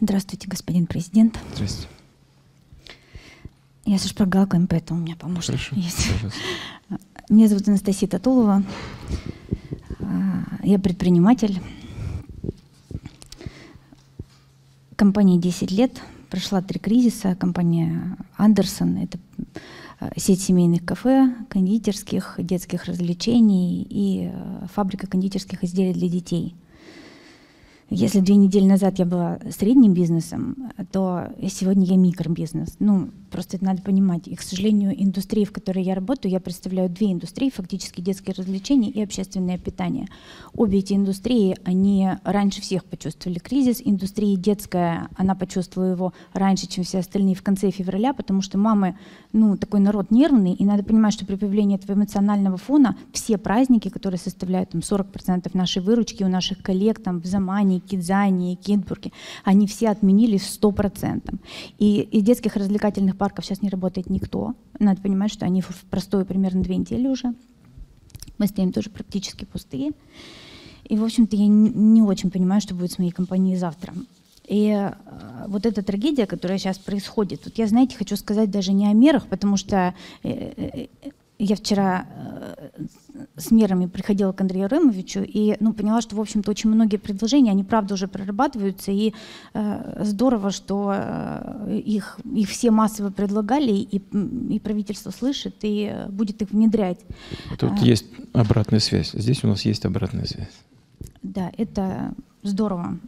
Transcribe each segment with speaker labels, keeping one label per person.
Speaker 1: Здравствуйте, господин президент.
Speaker 2: Здравствуйте.
Speaker 1: Я со шпаргалками, поэтому у меня помощник
Speaker 2: Хорошо,
Speaker 1: есть.
Speaker 2: пожалуйста.
Speaker 1: Меня зовут Анастасия Татулова. Я предприниматель. Компании 10 лет. Прошла 3 кризиса. Компания Андерсон — это сеть семейных кафе, кондитерских, детских развлечений и фабрика кондитерских изделий для детей. Если 2 недели назад я была средним бизнесом, то сегодня я микробизнес. Просто это надо понимать. И, к сожалению, индустрии, в которой я работаю, я представляю 2 индустрии, фактически детские развлечения и общественное питание. Обе эти индустрии, они раньше всех почувствовали кризис. Индустрия детская, она почувствовала его раньше, чем все остальные, в конце февраля, потому что мамы, такой народ нервный, и надо понимать, что при появлении этого эмоционального фона все праздники, которые составляют 40% нашей выручки у наших коллег в Замане, Кидзане, Кидбурге, они все отменили 100%. И из детских развлекательных парков сейчас не работает никто. Надо понимать, что они в простое примерно 2 недели уже. Мы стоим тоже практически пустые. И, в общем-то, я не очень понимаю, что будет с моей компанией завтра. И вот эта трагедия, которая сейчас происходит, я, знаете, хочу сказать даже не о мерах, потому что я вчера с мерами приходила к Андрею Ремовичу и поняла, что, в общем-то, очень многие предложения, они, правда, уже прорабатываются, и здорово, что их все массово предлагали, и правительство слышит и будет их внедрять.
Speaker 2: Тут есть обратная связь. Здесь у нас есть обратная связь.
Speaker 1: Да, это здорово.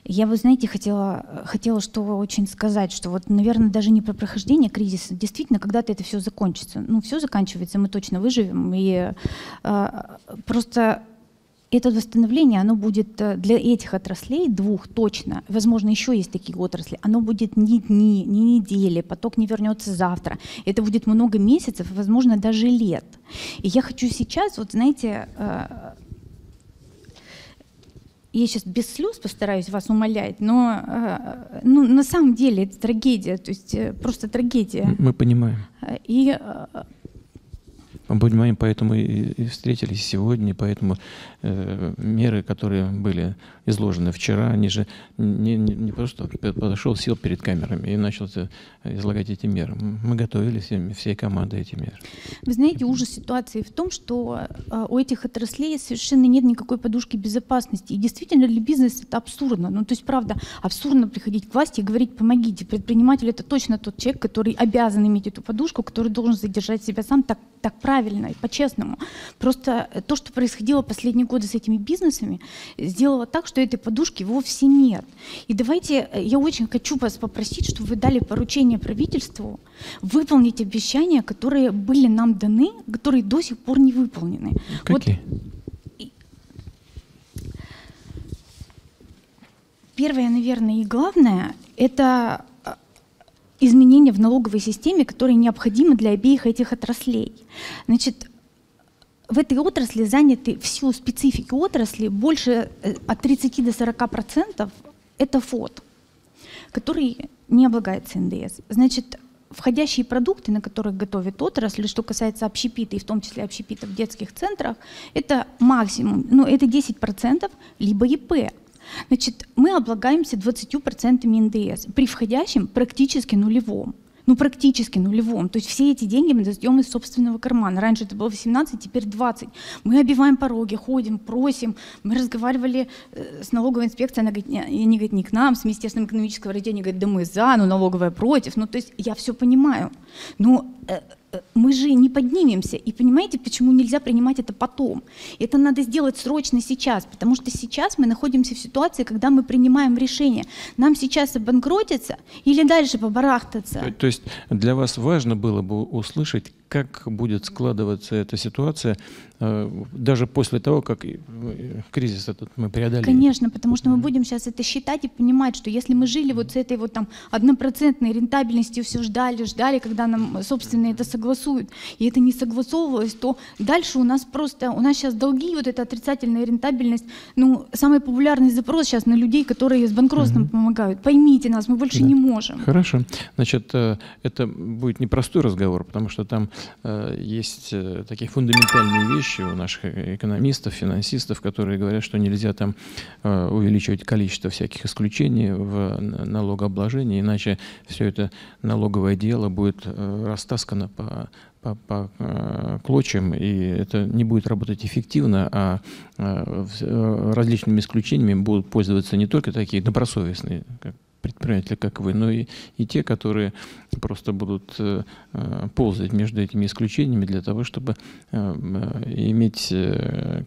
Speaker 1: Я, вы знаете, хотела что очень сказать, что наверное, даже не про прохождение кризиса. Действительно, когда-то это все закончится. Все заканчивается, мы точно выживем. И просто это восстановление, оно будет для этих отраслей 2 точно, возможно, еще есть такие отрасли, оно будет не дни, не недели, поток не вернется завтра. Это будет много месяцев, возможно, даже лет. И я хочу сейчас, знаете, я сейчас без слез постараюсь вас умолять, но на самом деле это трагедия, то есть просто трагедия.
Speaker 2: Мы понимаем.
Speaker 1: И
Speaker 2: мы понимаем, поэтому и встретились сегодня, поэтому меры, которые были изложены вчера, они же не просто подошел, сел перед камерами и начал излагать эти меры. Мы готовили всей командой эти меры.
Speaker 1: Вы знаете, ужас ситуации в том, что у этих отраслей совершенно нет никакой подушки безопасности. И действительно для бизнеса это абсурдно. То есть, правда, абсурдно приходить к власти и говорить: помогите. Предприниматель — это точно тот человек, который обязан иметь эту подушку, который должен содержать себя сам так правильно и по-честному. Просто то, что происходило последние годы с этими бизнесами, сделало так, что этой подушки вовсе нет. И давайте, я очень хочу вас попросить, чтобы вы дали поручение правительству выполнить обещания, которые были нам даны, которые до сих пор не выполнены.
Speaker 2: Какие?
Speaker 1: Первое, наверное, и главное — это изменения в налоговой системе, которые необходимы для обеих этих отраслей. Значит, в этой отрасли заняты в силу специфики отрасли больше от 30 до 40% это ФОД, который не облагается НДС. Значит, входящие продукты, на которых готовит отрасль, что касается общепита, и в том числе общепита в детских центрах, это максимум, это 10%, либо ИП. Значит, мы облагаемся 20% НДС, при входящем практически нулевом. Практически нулевом. То есть все эти деньги мы достаем из собственного кармана. Раньше это было 18, теперь 20. Мы обиваем пороги, ходим, просим. Мы разговаривали с налоговой инспекцией, она говорит, не к нам, с Министерством экономического развития, они говорят, да мы за, но налоговая против. То есть я все понимаю. Но мы же не поднимемся. И понимаете, почему нельзя принимать это потом? Это надо сделать срочно сейчас, потому что сейчас мы находимся в ситуации, когда мы принимаем решение. Нам сейчас обанкротиться или дальше побарахтаться?
Speaker 2: То есть для вас важно было бы услышать, как будет складываться эта ситуация даже после того, как кризис этот мы преодолеем?
Speaker 1: Конечно, потому что мы будем сейчас это считать и понимать, что если мы жили с этой 1% рентабельностью, все ждали, когда нам собственно это согласуют, и это не согласовывалось, то дальше у нас сейчас долги, эта отрицательная рентабельность, самый популярный запрос сейчас на людей, которые с банкротством помогают. Поймите нас, мы больше не можем.
Speaker 2: Хорошо. Значит, это будет непростой разговор, потому что там есть такие фундаментальные вещи у наших экономистов, финансистов, которые говорят, что нельзя там увеличивать количество всяких исключений в налогообложении, иначе все это налоговое дело будет растаскано по клочьям, и это не будет работать эффективно, а различными исключениями будут пользоваться не только такие добросовестные предприниматели, как вы, но и те, которые просто будут ползать между этими исключениями для того, чтобы иметь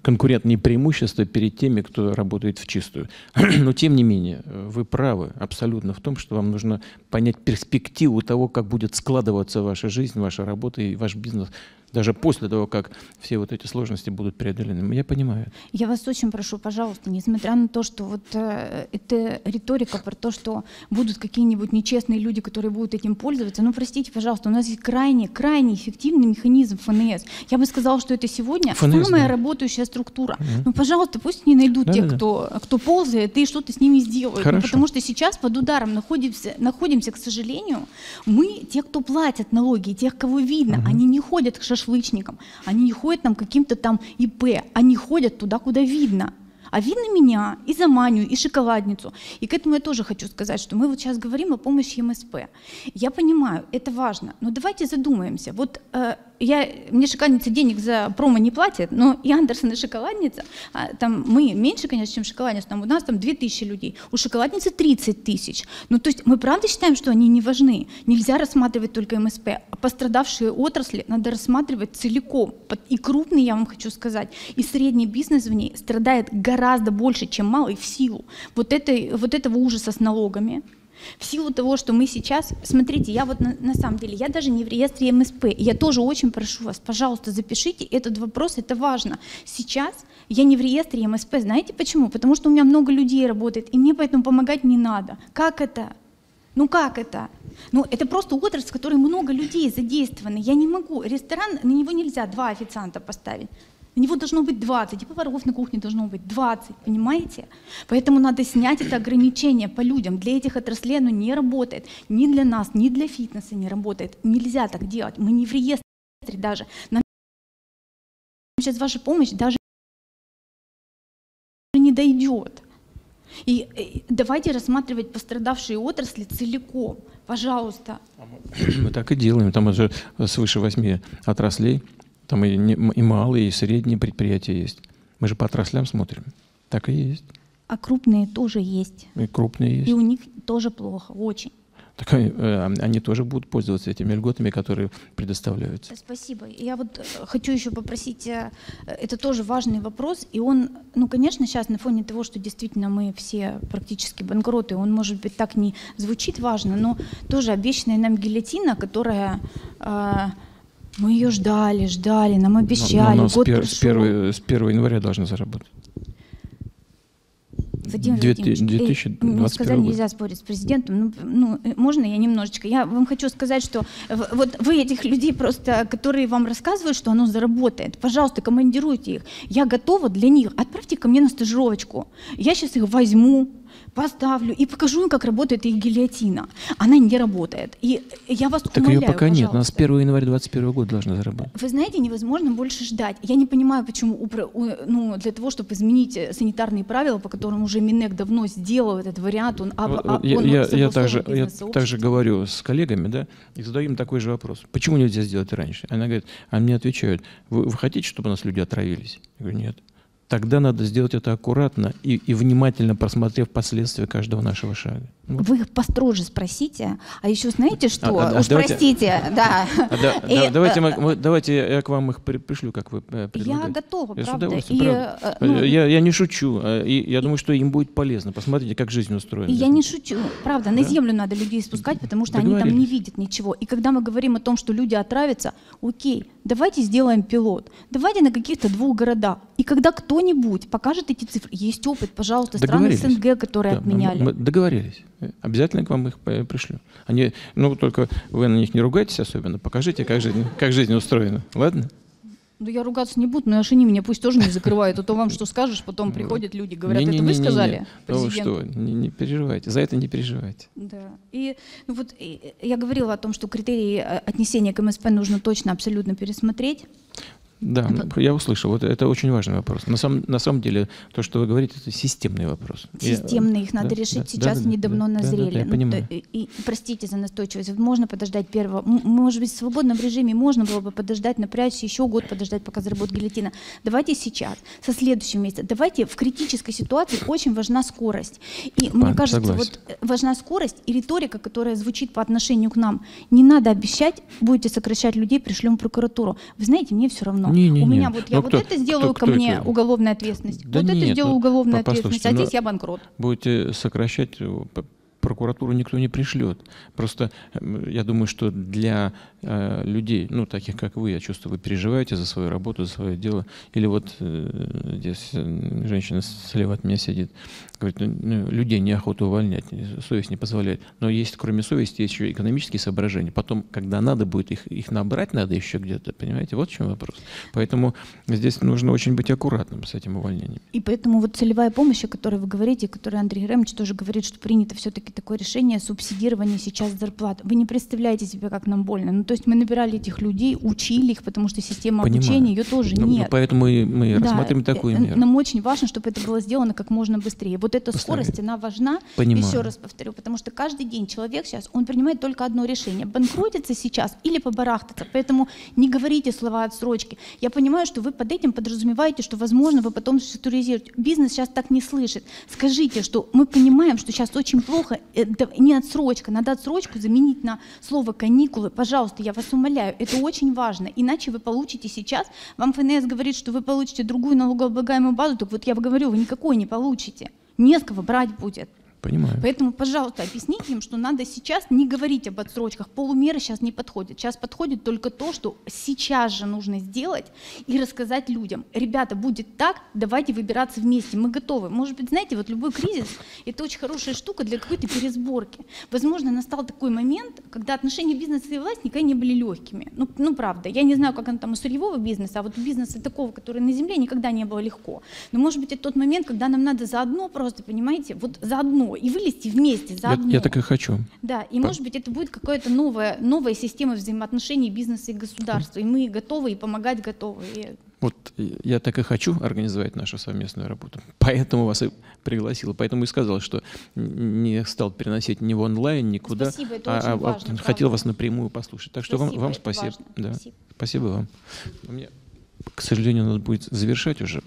Speaker 2: конкурентные преимущества перед теми, кто работает в чистую. Но тем не менее, вы правы абсолютно в том, что вам нужно понять перспективу того, как будет складываться ваша жизнь, ваша работа и ваш бизнес, даже после того, как все вот эти сложности будут преодолены. Я понимаю.
Speaker 1: Я вас очень прошу, пожалуйста, несмотря на то, что вот эта риторика про то, что будут какие-нибудь нечестные люди, которые будут этим пользоваться, ну, простите, пожалуйста, у нас есть крайне эффективный механизм ФНС. Я бы сказала, что это сегодня
Speaker 2: ФНС,
Speaker 1: самая
Speaker 2: да.
Speaker 1: работающая структура. Ну, пожалуйста, пусть они найдут тех, кто ползает, и что-то с ними сделают. Ну, потому что сейчас под ударом находимся, к сожалению, мы, те, кто платят налоги, тех, кого видно, они не ходят к шашлычникам, они не ходят там к каким-то там ИП, они ходят туда, куда видно. А видно меня и Заманию, и Шоколадницу. И к этому я тоже хочу сказать, что мы вот сейчас говорим о помощи МСП. Я понимаю, это важно, но давайте задумаемся. Вот мне Шоколадница денег за промо не платит, но и Андерсон, и Шоколадница, там мы меньше, конечно, чем Шоколадница, там у нас там 2000 людей, у Шоколадницы 30 тысяч. Ну, то есть мы правда считаем, что они не важны. Нельзя рассматривать только МСП. А пострадавшие отрасли надо рассматривать целиком. И крупный, я вам хочу сказать, и средний бизнес в ней страдает гораздо больше, чем малый, в силу вот этого ужаса с налогами. В силу того, что мы сейчас, смотрите, я вот на самом деле, я даже не в реестре МСП, я тоже очень прошу вас, пожалуйста, запишите этот вопрос, это важно. Сейчас я не в реестре МСП, знаете почему? Потому что у меня много людей работает, и мне поэтому помогать не надо. Как это? Ну как это? Ну это просто отрасль, в которой много людей задействованы. Я не могу, ресторан, на него нельзя 2 официанта поставить. На него должно быть 20, и поваров на кухне должно быть 20, понимаете? Поэтому надо снять это ограничение по людям. Для этих отраслей оно не работает. Ни для нас, ни для фитнеса не работает. Нельзя так делать. Мы не в реестре даже. Нам сейчас ваша помощь даже не дойдет. И давайте рассматривать пострадавшие отрасли целиком. Пожалуйста.
Speaker 2: Мы так и делаем. Там уже свыше 8 отраслей. Там и малые, и средние предприятия есть. Мы же по отраслям смотрим. Так и есть.
Speaker 1: А крупные тоже есть.
Speaker 2: И крупные есть.
Speaker 1: И у них тоже плохо, очень.
Speaker 2: Так они тоже будут пользоваться этими льготами, которые предоставляются.
Speaker 1: Спасибо. Я вот хочу еще попросить, это тоже важный вопрос, и он, ну, конечно, сейчас на фоне того, что действительно мы все практически банкроты, он, может быть, так не звучит важно, но тоже обещанная нам гильотина, которая... Мы ее ждали, нам обещали.
Speaker 2: Но с 1 января должна заработать.
Speaker 1: Владимир Владимирович,
Speaker 2: 2021
Speaker 1: сказали, нельзя спорить с президентом. Ну, можно я немножечко? Я вам хочу сказать, что вот вы этих людей просто, которые вам рассказывают, что оно заработает, пожалуйста, командируйте их. Я готова для них. Отправьте ко мне на стажировочку. Я сейчас их возьму, поставлю и покажу им, как работает их гильотина. Она не работает. И я вас умоляю,
Speaker 2: так ее пока
Speaker 1: пожалуйста.
Speaker 2: нет, она с 1 января 2021 года должна заработать.
Speaker 1: Вы знаете, невозможно больше ждать. Я не понимаю, почему для того, чтобы изменить санитарные правила, по которым уже Минэк давно сделал этот вариант,
Speaker 2: я также говорю с коллегами, да, и задаю им такой же вопрос. Почему нельзя сделать раньше? Она говорит, а мне отвечают, вы хотите, чтобы у нас люди отравились? Я говорю, нет. Тогда надо сделать это аккуратно и внимательно просмотрев последствия каждого нашего шага. Вот.
Speaker 1: Вы их построже спросите, а еще знаете что? Простите, да.
Speaker 2: Давайте я к вам их пришлю, как вы предлагаете.
Speaker 1: Я готова,
Speaker 2: я
Speaker 1: правда.
Speaker 2: Я не шучу, и я думаю, что им будет полезно. Посмотрите, как жизнь устроена.
Speaker 1: Я не шучу, правда. На землю надо людей спускать, потому что они там не видят ничего. И когда мы говорим о том, что люди отравятся, окей, давайте сделаем пилот. Давайте на каких-то 2 городах. И когда кто-нибудь покажет эти цифры, есть опыт, пожалуйста, страны СНГ, которые отменяли.
Speaker 2: Мы договорились. Обязательно к вам их пришлю. Только вы на них не ругайтесь особенно. Покажите, как жизнь устроена. Ладно?
Speaker 1: Ну, я ругаться не буду, но они меня пусть тоже не закрывают. А то вам что скажешь, потом приходят люди, говорят, это вы сказали президенту?
Speaker 2: Что, не переживайте, за это не переживайте.
Speaker 1: Да. И вот я говорила о том, что критерии отнесения к МСП нужно точно, абсолютно пересмотреть.
Speaker 2: Да, я услышал. Вот это очень важный вопрос. На самом деле, то, что вы говорите, это системный вопрос.
Speaker 1: Системные, их надо решить сейчас, они давно назрели.
Speaker 2: Я понимаю.
Speaker 1: И простите за настойчивость, можно подождать первого. Может быть, в свободном режиме можно было бы подождать, напрячься, еще год подождать, пока заработает гильотина. Давайте сейчас, со следующего месяца. Давайте в критической ситуации очень важна скорость. И мне кажется, вот важна скорость и риторика, которая звучит по отношению к нам. Не надо обещать, будете сокращать людей, пришлем в прокуратуру. Вы знаете, мне все равно. У меня вот я вот это сделаю ко мне уголовная ответственность, вот это сделаю уголовная ответственность, а здесь я банкрот.
Speaker 2: Будете сокращать, прокуратуру никто не пришлет. Просто я думаю, что для людей, ну, таких как вы, я чувствую, вы переживаете за свою работу, за свое дело. Или вот здесь женщина слева от меня сидит, говорит, людей неохота увольнять, совесть не позволяет. Но есть, кроме совести, есть еще экономические соображения. Потом, когда надо будет их набрать, надо еще где-то, понимаете? Вот в чем вопрос. Поэтому здесь нужно очень быть аккуратным с этим увольнением.
Speaker 1: И поэтому вот целевая помощь, о которой вы говорите, о которой Андрей Гремович тоже говорит, что принято все-таки такое решение субсидирования сейчас зарплат. Вы не представляете себе, как нам больно. Ну, то есть мы набирали этих людей, учили их, потому что система обучения, ее тоже нет.
Speaker 2: Поэтому мы рассматриваем такую меру.
Speaker 1: Нам очень важно, чтобы это было сделано как можно быстрее. Вот эта скорость, она важна. Еще раз повторю, потому что каждый день человек сейчас, он принимает только одно решение. Банкротиться сейчас или побарахтаться. Поэтому не говорите слова отсрочки. Я понимаю, что вы под этим подразумеваете, что, возможно, вы потом структуризируете. Бизнес сейчас так не слышит. Скажите, что мы понимаем, что сейчас очень плохо. Это не отсрочка. Надо отсрочку заменить на слово каникулы. Пожалуйста, я вас умоляю. Это очень важно. Иначе вы получите сейчас. Вам ФНС говорит, что вы получите другую налогооблагаемую базу. Так вот я говорю, вы никакой не получите. Не с кого брать будет.
Speaker 2: Понимаю.
Speaker 1: Поэтому, пожалуйста, объясните им, что надо сейчас не говорить об отсрочках. Полумеры сейчас не подходят. Сейчас подходит только то, что сейчас же нужно сделать и рассказать людям. Ребята, будет так, давайте выбираться вместе, мы готовы. Может быть, знаете, вот любой кризис – это очень хорошая штука для какой-то пересборки. Возможно, настал такой момент, когда отношения бизнеса и власти никогда не были легкими. Ну, правда. Я не знаю, как оно там у сырьевого бизнеса, а вот у бизнеса такого, который на земле, никогда не было легко. Но, может быть, это тот момент, когда нам надо заодно просто, понимаете, вот заодно, и вылезти вместе заодно.
Speaker 2: Я так и хочу.
Speaker 1: Да, и может быть это будет какая-то новая система взаимоотношений бизнеса и государства, и мы готовы, и помогать готовы.
Speaker 2: Вот я так и хочу организовать нашу совместную работу. Поэтому вас и пригласил, поэтому и сказал, что не стал переносить ни в онлайн, никуда,
Speaker 1: спасибо, это очень важно,
Speaker 2: хотел вас напрямую послушать. Так что вам спасибо. Да.
Speaker 1: Спасибо.
Speaker 2: Спасибо вам. Мне, к сожалению, надо будет завершать уже.